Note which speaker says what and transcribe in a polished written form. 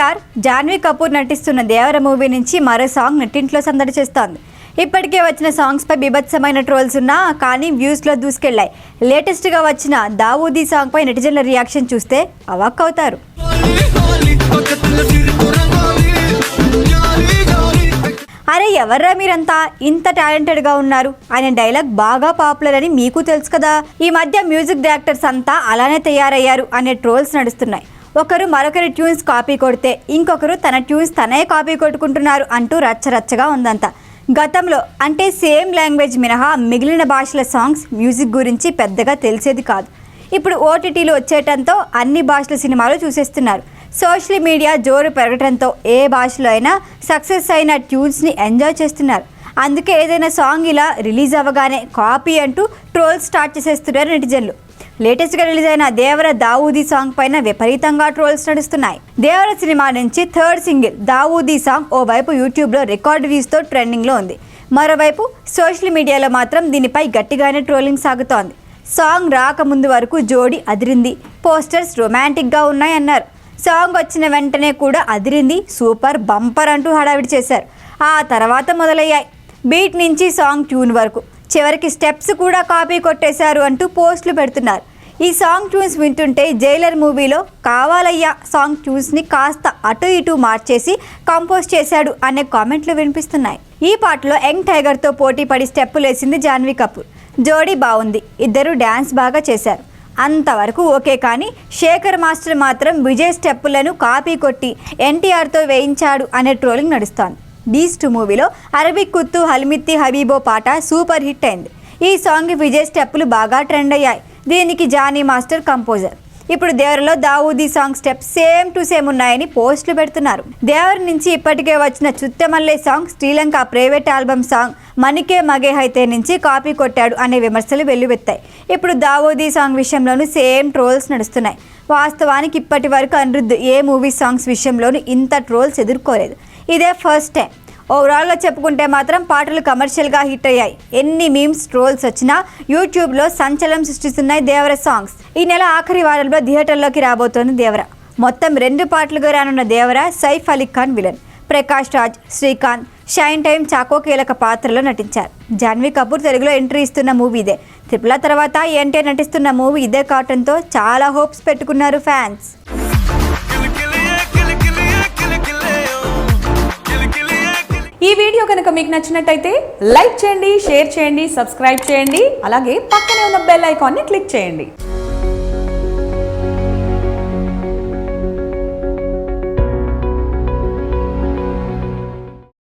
Speaker 1: ఎన్టీఆర్, జాన్వీ కపూర్ నటిస్తున్న దేవర మూవీ నుంచి మరో సాంగ్ నెట్టింట్లో సందడి చేస్తోంది. ఇప్పటికే వచ్చిన సాంగ్స్ పై బీభత్సమైన ట్రోల్స్ ఉన్నా కానీ వ్యూస్లో దూసుకెళ్లాయి. లేటెస్ట్గా వచ్చిన దావూదీ సాంగ్ పై నెటిజన్ల రియాక్షన్ చూస్తే అవాక్ అవుతారు. అరే ఎవర్రా మీరంతా ఇంత టాలెంటెడ్గా ఉన్నారు అనే డైలాగ్ బాగా పాపులర్ అని మీకు తెలుసు కదా. ఈ మధ్య మ్యూజిక్ డైరెక్టర్స్ అంతా అలానే తయారయ్యారు అనే ట్రోల్స్ నడుస్తున్నాయి. ఒకరు మరొకరి ట్యూన్స్ కాపీ కొడితే ఇంకొకరు తన ట్యూన్స్ తనే కాపీ కొట్టుకుంటున్నారు అంటూ రచ్చరచ్చగా ఉందంతా. గతంలో అంటే సేమ్ లాంగ్వేజ్ మినహా మిగిలిన భాషల సాంగ్స్ మ్యూజిక్ గురించి పెద్దగా తెలిసేది కాదు. ఇప్పుడు ఓటీటీలు వచ్చేయటంతో అన్ని భాషల సినిమాలు చూసేస్తున్నారు. సోషల్ మీడియా జోరు పెరగడంతో ఏ భాషలో అయినా సక్సెస్ అయిన ట్యూన్స్ని ఎంజాయ్ చేస్తున్నారు. అందుకే ఏదైనా సాంగ్ ఇలా రిలీజ్ అవ్వగానే కాపీ అంటూ ట్రోల్స్ స్టార్ట్ చేసేస్తున్నారు నెటిజన్లు. లేటెస్ట్గా రిలీజ్ అయిన దేవర దావూదీ సాంగ్ పైన విపరీతంగా ట్రోల్స్ నడుస్తున్నాయి. దేవర సినిమా నుంచి థర్డ్ సింగిల్ దావూదీ సాంగ్ ఓవైపు యూట్యూబ్లో రికార్డ్ వ్యూస్తో ట్రెండింగ్లో ఉంది. మరోవైపు సోషల్ మీడియాలో మాత్రం దీనిపై గట్టిగానే ట్రోలింగ్ సాగుతోంది. సాంగ్ రాకముందు వరకు జోడీ అదిరింది, పోస్టర్స్ రొమాంటిక్గా ఉన్నాయన్నారు. సాంగ్ వచ్చిన వెంటనే కూడా అదిరింది, సూపర్, బంపర్ అంటూ హడావిడి చేశారు. ఆ తర్వాత మొదలయ్యాయి బీట్ నుంచి సాంగ్ ట్యూన్ వరకు, చివరికి స్టెప్స్ కూడా కాపీ కొట్టేశారు అంటూ పోస్టులు పెడుతున్నారు. ఈ సాంగ్ ట్యూన్స్ వింటుంటే జైలర్ మూవీలో కావాలయ్యా సాంగ్ ట్యూన్స్ని కాస్త అటు ఇటు మార్చేసి కంపోజ్ చేశాడు అనే కామెంట్లు వినిపిస్తున్నాయి. ఈ పాటలో యంగ్ టైగర్తో పోటీ పడి స్టెప్పులు వేసింది జాన్వీ కపూర్. జోడీ బాగుంది, ఇద్దరు డ్యాన్స్ బాగా చేశారు, అంతవరకు ఓకే. కానీ శేఖర్ మాస్టర్ మాత్రం విజయ్ స్టెప్పులను కాపీ కొట్టి ఎన్టీఆర్తో వేయించాడు అనే ట్రోలింగ్ నడుస్తోంది. బీస్ట్ మూవీలో అరబిక్ కుత్తు హల్మిత్తి హబీబో పాట సూపర్ హిట్ అయింది. ఈ సాంగ్ విజయ్ స్టెప్పులు బాగా ట్రెండ్ అయ్యాయి. దీనికి జానీ మాస్టర్ కంపోజర్. ఇప్పుడు దేవరలో Daavudi song steps same to same ఉన్నాయని పోస్టులు పెడుతున్నారు. దేవర్ నుంచి ఇప్పటికే వచ్చిన Chuttamalle song, Sri Lanka private album song Manike Mage Hithe నుంచి కాపీ కొట్టాడు అనే విమర్శలు వెల్లువెత్తాయి. ఇప్పుడు దావూదీ సాంగ్ విషయంలోనూ సేమ్ ట్రోల్స్ నడుస్తున్నాయి. వాస్తవానికి ఇప్పటి వరకు అనిరుద్ధ్ ఏ మూవీ సాంగ్స్ విషయంలోనూ ఇంత ట్రోల్స్ ఎదుర్కోలేదు. ఇదే ఫస్ట్ టైం. ఓవరాల్గా చెప్పుకుంటే మాత్రం పాటలు కమర్షియల్గా హిట్ అయ్యాయి. ఎన్ని మీమ్స్ ట్రోల్స్ వచ్చినా యూట్యూబ్లో సంచలనం సృష్టిస్తున్నాయి దేవర సాంగ్స్. ఈ నెల ఆఖరి వారంలో థియేటర్లోకి రాబోతోంది దేవర. మొత్తం 2 పాటలుగా రానున్న దేవర సైఫ్ అలీ ఖాన్ విలన్, ప్రకాష్ రాజ్, శ్రీకాంత్, షైన్ టైమ్ చాకో కీలక పాత్రలో నటించారు. జాన్వీ కపూర్ తెలుగులో ఎంట్రీ ఇస్తున్న మూవీ ఇదే. త్రిపుల తర్వాత ఎన్టీఆర్ నటిస్తున్న మూవీ ఇదే కావడంతో చాలా హోప్స్ పెట్టుకున్నారు ఫ్యాన్స్.
Speaker 2: ఈ వీడియో కనుక మీకు నచ్చినట్టయితే లైక్ చేయండి, షేర్ చేయండి, సబ్స్క్రైబ్ చేయండి. అలాగే పక్కనే ఉన్న బెల్ ఐకాన్ని క్లిక్ చేయండి.